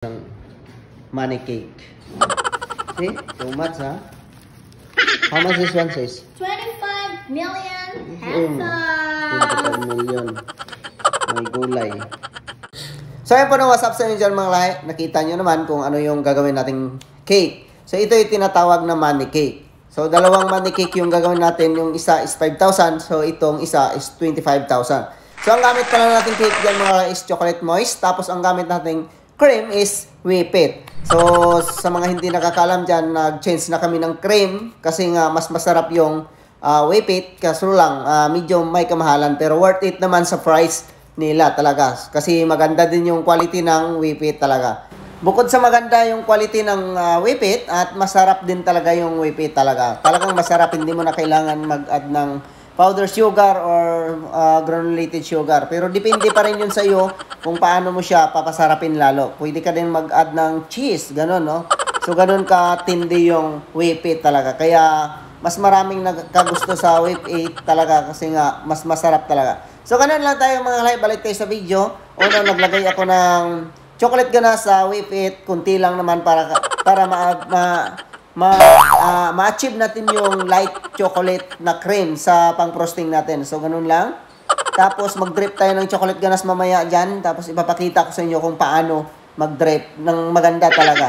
ng money cake. See? Too much, ha? How much this one says? 25 million pesos. 25 pesos. million. May gulay. So, ayan po na, what's up sa inyo dyan mga lahi. Nakita nyo naman kung ano yung gagawin nating cake. So, ito yung tinatawag na money cake. So, dalawang money cake yung gagawin natin. Yung isa is 5,000. So, itong isa is 25,000. So, ang gamit pala nating cake dyan mga lahi is chocolate moist. Tapos, ang gamit nating cream is whip it. So, sa mga hindi nakakalam dyan, nag-change na kami ng cream kasi nga mas masarap yung whip it. Kaso lang, medyo may kamahalan pero worth it naman sa price nila talaga. Kasi maganda din yung quality ng whip it talaga. Bukod sa maganda yung quality ng whip it at masarap din talaga yung whip it talaga. Talagang masarap, hindi mo na kailangan mag-add ng powder sugar or granulated sugar. Pero depende pa rin yun sa iyo kung paano mo siya papasarapin lalo. Pwede ka din mag-add ng cheese, ganun, no? So, ganun ka tindi yung whip it talaga. Kaya, mas maraming nagkagusto sa whip it talaga kasi nga, mas masarap talaga. So, ganun lang tayo mga live. Balik tayo sa video. Una, naglagay ako ng chocolate ganache sa whip it. Kunti lang naman para ma-achieve natin yung light chocolate na cream sa pang-frosting natin. So, ganun lang. Tapos, mag-drip tayo ng chocolate ganache mamaya dyan. Tapos, ipapakita ko sa inyo kung paano mag-drip ng maganda talaga.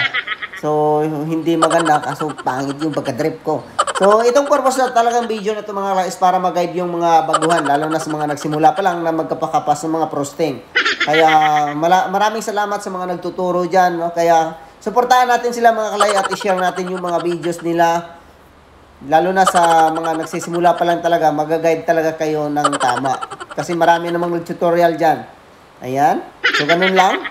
So, hindi maganda kaso pangit yung pagka-drip ko. So, itong purpose na talagang video na ito mga is para mag-guide yung mga baguhan. Lalo na sa mga nagsimula pa lang na magkapakapas ng mga frosting. Kaya, maraming salamat sa mga nagtuturo dyan. No? Kaya, suportahan natin sila mga kalay at i-share natin yung mga videos nila. Lalo na sa mga nagsisimula pa lang talaga, mag-guide talaga kayo ng tama. Kasi marami namang tutorial dyan. Ayan. So, ganun lang.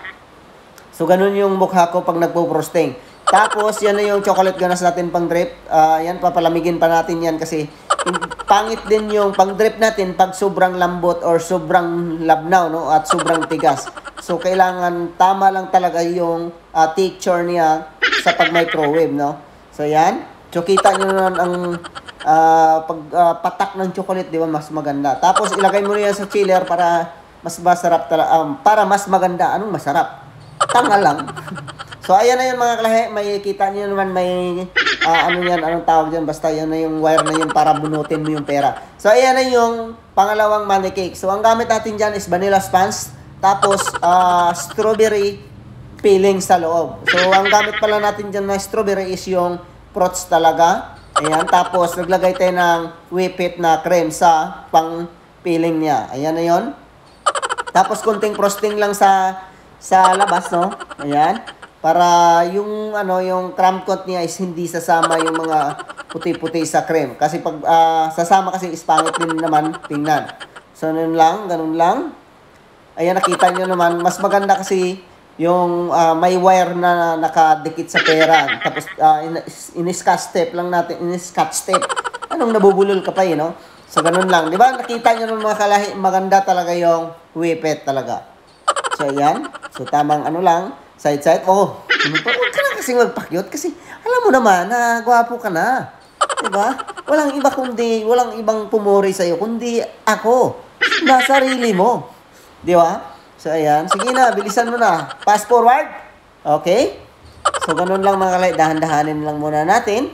So, ganun yung mukha ko pag nagpo-frosting. Tapos, yan na yung chocolate ganache natin pang drip. Yan, papalamigin pa natin yan kasi pangit din yung pang drip natin pag sobrang lambot or sobrang labnaw, no? At sobrang tigas. So, kailangan tama lang talaga yung texture niya sa pag-microwave, no? So, yan. So, kita nyo naman ang pagpatak ng chocolate, di ba? Mas maganda. Tapos, ilagay mo yan sa chiller para mas masarap talaga. Para mas maganda. Anong masarap? Tanga lang. So, ayan na yun mga kalahe. May kita nyo naman may anong tawag dyan. Basta yan na yung wire na yun para bunutin mo yung pera. So, ayan na yung pangalawang money cake. So, ang gamit natin dyan is vanilla sponge. Tapos, strawberry filling sa loob. So, ang gamit pala natin dyan na strawberry is yung fruits talaga. Ayan. Tapos, naglagay tayo ng whip it na cream sa pang filling niya. Ayan na yun. Tapos, konting frosting lang sa labas, no? Ayan. Para yung yung crumb coat niya is hindi sasama yung mga puti-puti sa cream. Kasi pag sasama kasi is pangit din naman tingnan. So, ganun lang. Ayan, nakita nyo naman. Mas maganda kasi yung may wire na nakadikit sa pera. Tapos, in-scotch tape lang natin. In-scotch tape. Anong nabubulol ka pa no? So, ganun lang. Di ba? Nakita nyo naman mga kalahi. Maganda talaga yung whip it talaga. So, ayan. So, tamang lang. Side-side. Oh, huwag ka na kasi magpakyot. Kasi, alam mo naman na gwapo ka na. Diba? Walang ibang pumuri sa'yo, kundi ako. Na sarili mo. Di ba? So, ayan. Sige na, bilisan mo na. Fast forward. Okay? So, ganun lang mga kalay. Dahan-dahanin lang muna natin.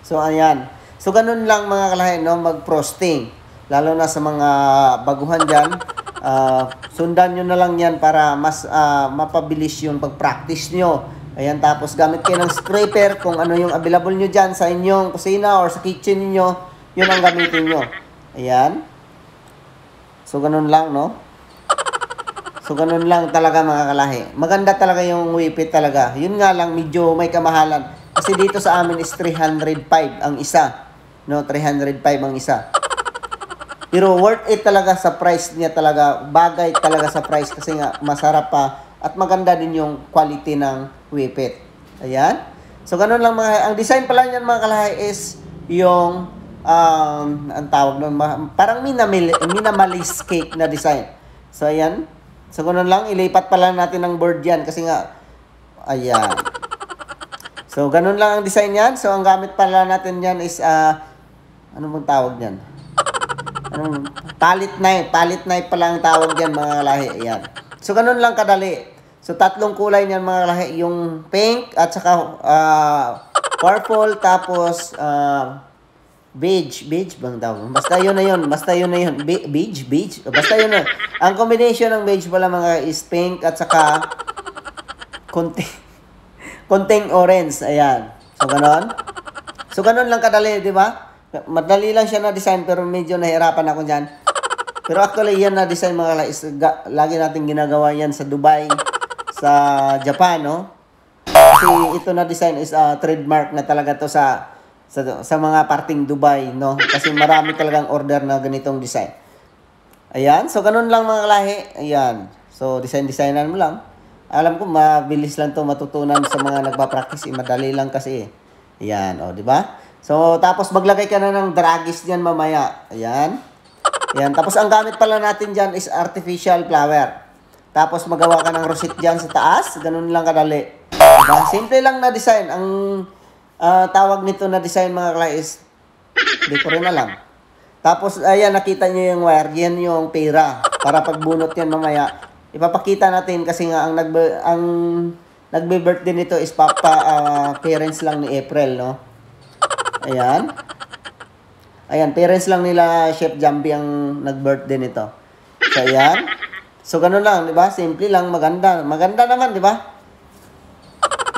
So, ayan. So, ganun lang mga kalay, no? Mag-frosting. Lalo na sa mga baguhan dyan. Sundan nyo na lang yan para mas mapabilis yung pag-practice nyo. Ayan, tapos gamit kayo ng scraper kung ano yung available nyo dyan sa inyong kusina or sa kitchen niyo, yun ang gamitin nyo. Ayan. So, ganun lang, no? So, ganun lang talaga mga kalahi. Maganda talaga yung whip it talaga. Yun nga lang, medyo may kamahalan. Kasi dito sa amin is 305 ang isa. No, 305 ang isa. Pero worth it talaga sa price niya talaga. Bagay talaga sa price kasi nga masarap pa. At maganda din yung quality ng whip it. Ayan. So, ganun lang mga... Ang design pala niyan mga kalahi is yung... ang tawag nun, parang minimalist cake na design. So, ayan. So, ganun lang. Ilipat pala natin ng board yan kasi nga... Ayan. So, ganun lang ang design yan. So, ang gamit pala natin yan is... ano bang tawag yan? Palette knife. Palette knife pala ang tawag dyan mga kalahi. Ayan. So, ganun lang kadali. So, tatlong kulay niyan mga kalahi. Yung pink at saka purple, tapos beige. Beige bang tawag? Basta yun na yun. Basta yun na yun. Beige? Beige? Basta yun na. Ang combination ng beige pala mga is pink at saka konting orange. Ayan. So, ganon. So, ganon lang kadali, di ba? Madali lang siya na design pero medyo nahirapan ako dyan. Pero actually, yan na design mga kalahi is lagi natin ginagawa yan sa Dubai, sa Japan, no? Kasi ito na design is trademark na talaga to sa mga parting Dubai, no? Kasi marami talagang order na ganitong design. Ayan, so ganun lang mga kalahi. Ayan. So designan mo lang. Alam ko mabilis lang to matutunan sa mga nagpa-practice, madali lang kasi. Ayan, oh, di ba? So tapos maglagay ka na ng dragis diyan mamaya. Ayan. Ayan, tapos ang gamit pala natin diyan is artificial flower. Tapos magawa ka ng rosette diyan sa taas, ganun lang kadali. Diba? Simple lang na design. Ang tawag nito na design mga kalahi is hindi ko rin alam. Tapos ayan, nakita niyo yung wire, yan yung pera. Para pagbunot yan mamaya, ipapakita natin kasi nga ang nagbe-birthday nito is parents lang ni April, no? Ayan. Ayan, parents lang nila Chef Jambi ang nag-birthday nito. So ayan. So ganun lang, di ba? Simple lang, maganda. Maganda naman, di ba?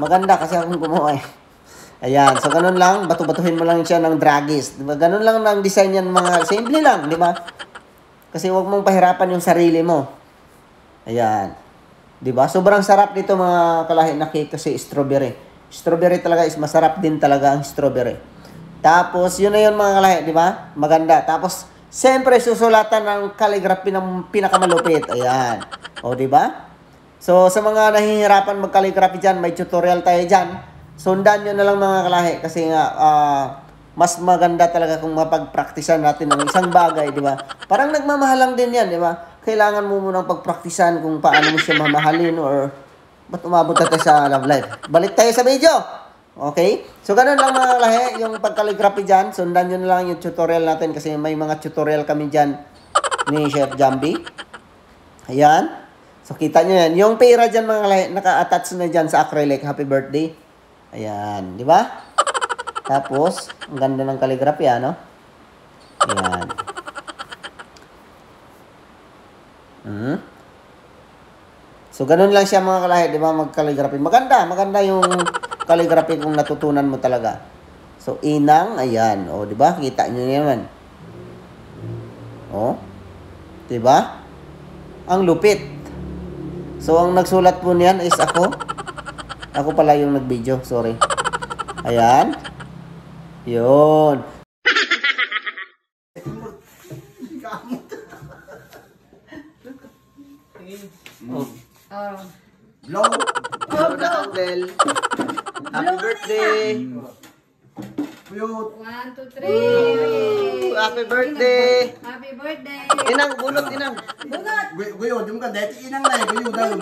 Maganda kasi akong gumawa eh. Ayan, so ganun lang, batu-batuhin mo lang siya ng dragis. Diba? Ganun lang ang design yan mga, simple lang, di ba? Kasi huwag mong pahirapan yung sarili mo. Ayan. Di ba? Sobrang sarap dito mga kalahi na cake kasi strawberry. Strawberry talaga is masarap din talaga ang strawberry. Tapos, yun na yun mga kalahi, di ba? Maganda. Tapos, siyempre, susulatan ng calligraphy ng pinakamalupit. Ayan. O, di ba? So, sa mga nahihirapan mag-calligraphy dyan, may tutorial tayo dyan. Sundan nyo na lang mga kalahi kasi nga mas maganda talaga kung mapagpraktisan natin ng isang bagay, di ba? Parang nagmamahalang din yan, di ba? Kailangan mo munang pagpraktisan kung paano mo siya mamahalin or ba't umabot na tayo sa love life. Balik tayo sa video! Okay? So, ganun lang mga kalahi, yung pag-calligraphy dyan, sundan nyo na lang yung tutorial natin kasi may mga tutorial kami dyan ni Chef Jambi. Ayan. So, kita nyo yan. Yung pera dyan mga kalahi, naka-attach na dyan sa acrylic. Happy birthday. Ayan, di ba? Tapos, ang ganda ng calligraphy, ano? Ayan. So, ganun lang siya mga kalahi, di ba? Mag-calligraphy. Maganda, maganda yung calligraphy kung natutunan mo talaga. So, inang, ayan. O, di ba? Kita nyo naman. O, di ba? Ang lupit. So, ang nagsulat po niyan is ako. Ako pala yung nag-video, sorry. Ayan. Yun. Blow. Blow na candle. Happy birthday. 1, 2, 3. Happy birthday. Happy birthday. Inang, bunot, inang. Bunot. Guyo, di mo ka deti inang na guyo daw.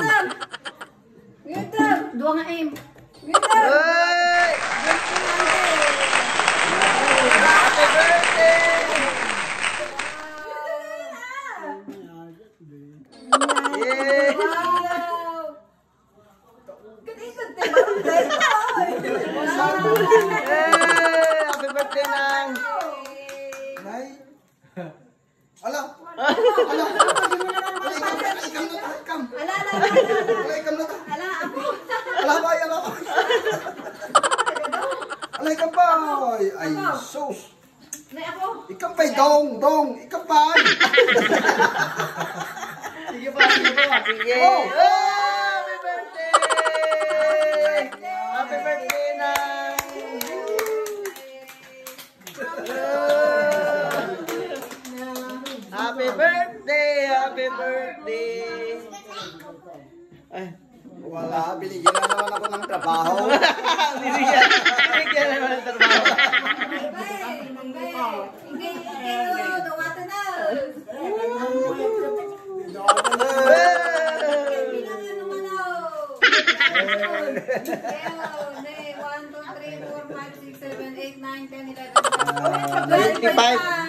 Winter. Dua nga aim. Winter. Hey! Happy birthday. Yay! Wow. Kanina tayo Hey! Happy birthday, nang. Nay. Ala. Alay ka pa. Ay, sus. Ikapay, dong. Ikapay. Sige pa. Sige. Oh! Happy birthday! Happy birthday, nang. Happy birthday! Happy birthday! Ay, Wala, binigyan na naman ako ng trabaho. binigyan naman ng trabaho. One, 2, 3, 4, 5, 6, 7, 8, 9, 10, 11, 12, 25.